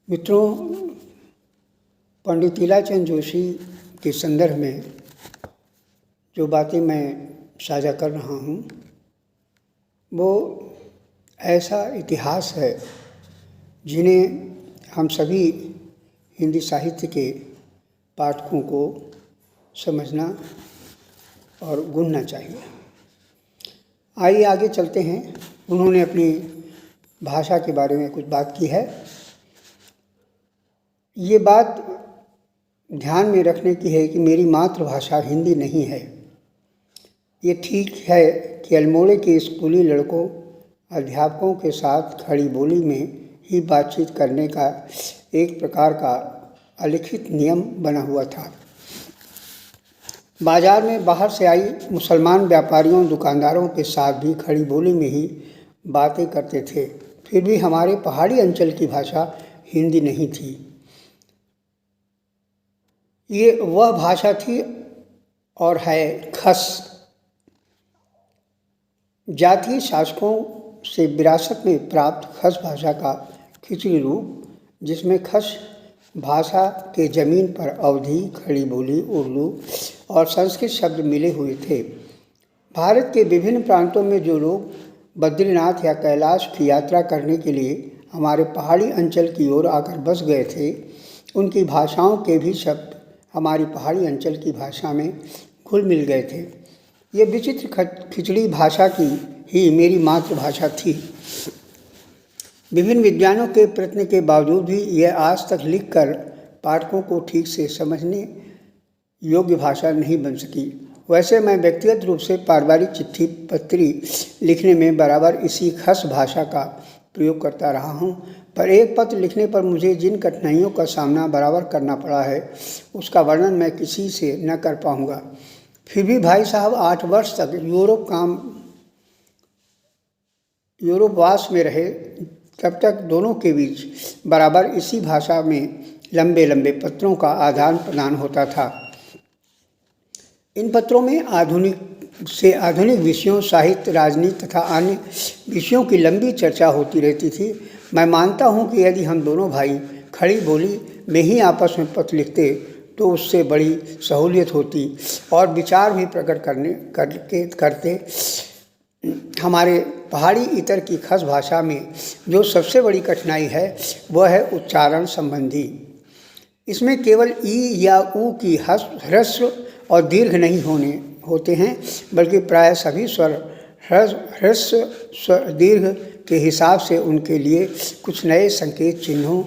मित्रों, पंडित लीलाचंद जोशी के संदर्भ में जो बातें मैं साझा कर रहा हूँ वो ऐसा इतिहास है जिन्हें हम सभी हिंदी साहित्य के पाठकों को समझना और गूंथना चाहिए। आइए आगे चलते हैं। उन्होंने अपनी भाषा के बारे में कुछ बात की है। ये बात ध्यान में रखने की है कि मेरी मातृभाषा हिंदी नहीं है। ये ठीक है कि अल्मोड़े के स्कूली लड़कों अध्यापकों के साथ खड़ी बोली में ही बातचीत करने का एक प्रकार का अलिखित नियम बना हुआ था। बाजार में बाहर से आई मुसलमान व्यापारियों दुकानदारों के साथ भी खड़ी बोली में ही बातें करते थे। फिर भी हमारे पहाड़ी अंचल की भाषा हिंदी नहीं थी। ये वह भाषा थी और है खस। जातीय शासकों से विरासत में प्राप्त खस भाषा का खिचड़ी रूप, जिसमें खस भाषा के जमीन पर अवधी, खड़ी बोली, उर्दू और संस्कृत शब्द मिले हुए थे। भारत के विभिन्न प्रांतों में जो लोग बद्रीनाथ या कैलाश की यात्रा करने के लिए हमारे पहाड़ी अंचल की ओर आकर बस गए थे, उनकी भाषाओं के भी शब्द हमारी पहाड़ी अंचल की भाषा में घुल मिल गए थे। ये विचित्र खिचड़ी भाषा की ही मेरी मातृभाषा थी। विभिन्न विद्वानों के प्रयत्न के बावजूद भी यह आज तक लिखकर पाठकों को ठीक से समझने योग्य भाषा नहीं बन सकी। वैसे मैं व्यक्तिगत रूप से पारिवारिक चिट्ठी पत्री लिखने में बराबर इसी खस भाषा का प्रयोग करता रहा हूँ, पर एक पत्र लिखने पर मुझे जिन कठिनाइयों का सामना बराबर करना पड़ा है उसका वर्णन मैं किसी से न कर पाऊँगा। फिर भी भाई साहब 8 वर्ष तक यूरोपवास में रहे, तब तक दोनों के बीच बराबर इसी भाषा में लंबे लंबे पत्रों का आदान प्रदान होता था। इन पत्रों में आधुनिक से आधुनिक विषयों, साहित्य, राजनीति तथा अन्य विषयों की लंबी चर्चा होती रहती थी। मैं मानता हूँ कि यदि हम दोनों भाई खड़ी बोली में ही आपस में पत्र लिखते तो उससे बड़ी सहूलियत होती और विचार भी प्रकट करते। हमारे पहाड़ी इतर की खस भाषा में जो सबसे बड़ी कठिनाई है वह है उच्चारण संबंधी। इसमें केवल ई या ऊ की ह्रस्व और दीर्घ नहीं होते हैं, बल्कि प्राय सभी स्वर ह्रस्व स्वर दीर्घ के हिसाब से उनके लिए कुछ नए संकेत चिन्हों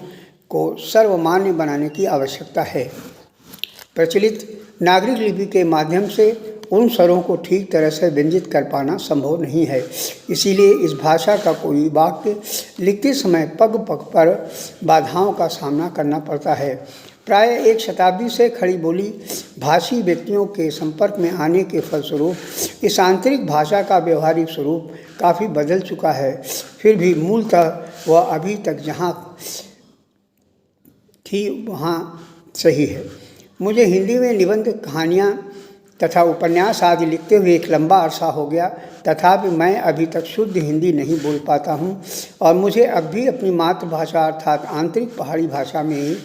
को सर्वमान्य बनाने की आवश्यकता है। प्रचलित नागरिक लिपि के माध्यम से उन स्वरों को ठीक तरह से व्यंजित कर पाना संभव नहीं है। इसीलिए इस भाषा का कोई वाक्य लिखते समय पग पग पर बाधाओं का सामना करना पड़ता है। प्राय 1 शताब्दी से खड़ी बोली भाषी व्यक्तियों के संपर्क में आने के फलस्वरूप इस आंतरिक भाषा का व्यवहारिक स्वरूप काफ़ी बदल चुका है। फिर भी मूलतः वह अभी तक जहाँ थी वहाँ सही है। मुझे हिंदी में निबंध, कहानियाँ तथा उपन्यास आदि लिखते हुए एक लंबा अरसा हो गया, तथापि मैं अभी तक शुद्ध हिंदी नहीं बोल पाता हूँ और मुझे अब भी अपनी मातृभाषा अर्थात आंतरिक पहाड़ी भाषा में ही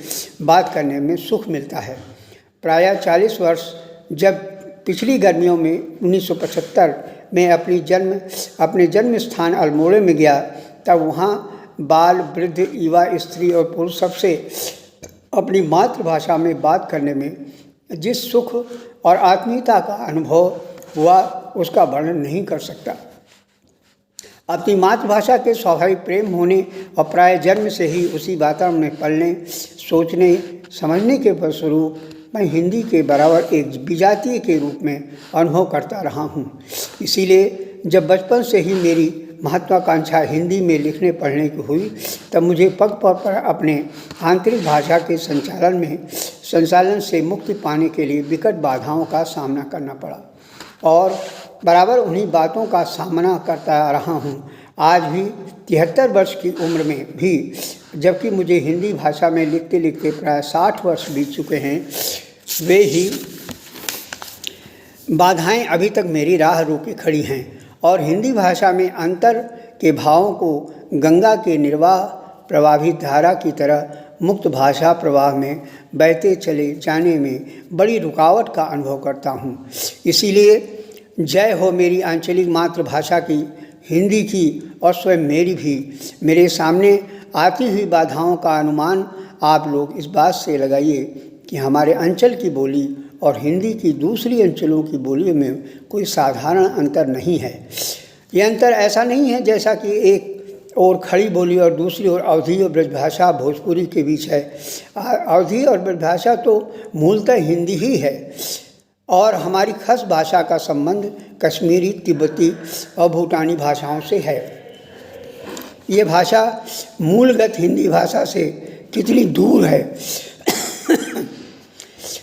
बात करने में सुख मिलता है। प्रायः 40 वर्ष जब पिछली गर्मियों में 1975 में अपने जन्म स्थान अल्मोड़े में गया, तब वहाँ बाल, वृद्ध, युवा, स्त्री और पुरुष सबसे अपनी मातृभाषा में बात करने में जिस सुख और आत्मीयता का अनुभव हुआ उसका वर्णन नहीं कर सकता। अपनी मातृभाषा के स्वाभाविक प्रेम होने और प्राय जन्म से ही उसी वातावरण में पलने, सोचने, समझने के फलस्वरूप मैं हिंदी के बराबर एक विजातीय के रूप में अनुभव करता रहा हूँ। इसीलिए जब बचपन से ही मेरी महत्वाकांक्षा हिंदी में लिखने पढ़ने की हुई, तब मुझे पग पग पर अपने आंतरिक भाषा के संचालन से मुक्ति पाने के लिए विकट बाधाओं का सामना करना पड़ा और बराबर उन्हीं बातों का सामना करता रहा हूँ। आज भी 73 वर्ष की उम्र में भी, जबकि मुझे हिंदी भाषा में लिखते लिखते प्राय 60 वर्ष बीत चुके हैं, वे ही बाधाएं अभी तक मेरी राह रोके खड़ी हैं और हिंदी भाषा में अंतर के भावों को गंगा के निर्वाह प्रवाहित धारा की तरह मुक्त भाषा प्रवाह में बहते चले जाने में बड़ी रुकावट का अनुभव करता हूँ। इसीलिए जय हो मेरी आंचलिक मातृभाषा की, हिंदी की और स्वयं मेरी भी। मेरे सामने आती हुई बाधाओं का अनुमान आप लोग इस बात से लगाइए कि हमारे अंचल की बोली और हिंदी की दूसरी अंचलों की बोलियों में कोई साधारण अंतर नहीं है। ये अंतर ऐसा नहीं है जैसा कि एक और खड़ी बोली और दूसरी ओर अवधी और ब्रजभाषा भोजपुरी के बीच है। अवधी और ब्रजभाषा तो मूलतः हिंदी ही है और हमारी खस भाषा का संबंध कश्मीरी, तिब्बती और भूटानी भाषाओं से है। ये भाषा मूलगत हिंदी भाषा से कितनी दूर है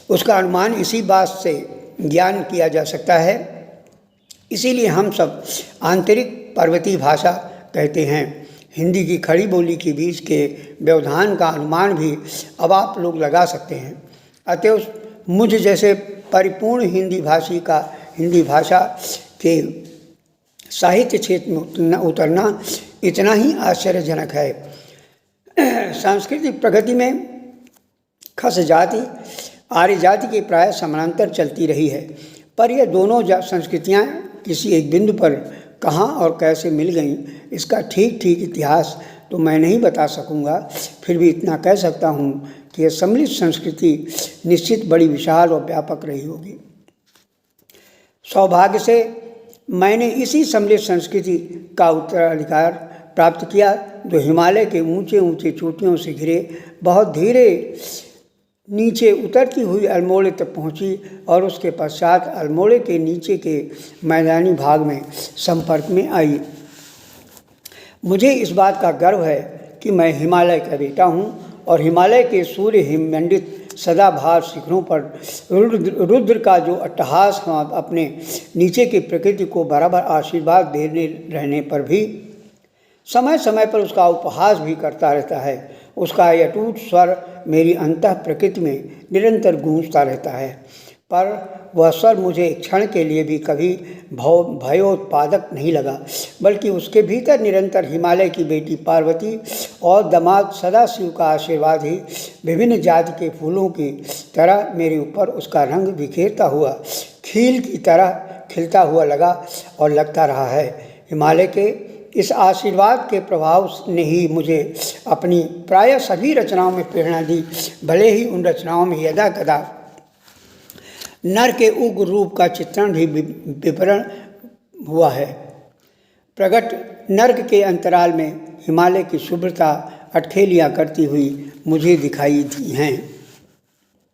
उसका अनुमान इसी बात से ज्ञान किया जा सकता है। इसीलिए हम सब आंतरिक पर्वतीय भाषा कहते हैं। हिंदी की खड़ी बोली के बीच के व्यवधान का अनुमान भी अब आप लोग लगा सकते हैं। अतएव मुझ जैसे परिपूर्ण हिंदी भाषी का हिंदी भाषा के साहित्य क्षेत्र में उतरना इतना ही आश्चर्यजनक है। सांस्कृतिक प्रगति में खस जाति आर्य जाति के प्राय समानांतर चलती रही है, पर यह दोनों संस्कृतियाँ किसी एक बिंदु पर कहाँ और कैसे मिल गईं, इसका ठीक ठीक इतिहास तो मैं नहीं बता सकूँगा। फिर भी इतना कह सकता हूँ कि यह सम्मिलित संस्कृति निश्चित बड़ी विशाल और व्यापक रही होगी। सौभाग्य से मैंने इसी सम्मिलित संस्कृति का उत्तराधिकार प्राप्त किया जो हिमालय के ऊंचे ऊंचे चोटियों से घिरे बहुत धीरे नीचे उतरती हुई अल्मोड़े तक पहुंची और उसके पश्चात अल्मोड़े के नीचे के मैदानी भाग में संपर्क में आई। मुझे इस बात का गर्व है कि मैं हिमालय का बेटा हूं और हिमालय के सूर्य हिममंडित सदाबहार शिखरों पर रुद्र का जो अट्टहास अपने नीचे की प्रकृति को बराबर आशीर्वाद देने रहने पर भी समय समय पर उसका उपहास भी करता रहता है। उसका यह अटूट स्वर मेरी अंतः प्रकृति में निरंतर गूंजता रहता है, पर वह स्वर मुझे एक क्षण के लिए भी कभी भयोत्पादक नहीं लगा, बल्कि उसके भीतर निरंतर हिमालय की बेटी पार्वती और दामाद सदाशिव का आशीर्वाद ही विभिन्न जाति के फूलों की तरह मेरे ऊपर उसका रंग बिखेरता हुआ खील की तरह खिलता हुआ लगा और लगता रहा है। हिमालय के इस आशीर्वाद के प्रभाव ने ही मुझे अपनी प्रायः सभी रचनाओं में प्रेरणा दी, भले ही उन रचनाओं में यदा कदा नर के उग्र रूप का चित्रण भी विवरण हुआ है। प्रगट नर्क के अंतराल में हिमालय की शुभ्रता अटखेलियाँ करती हुई मुझे दिखाई दी हैं।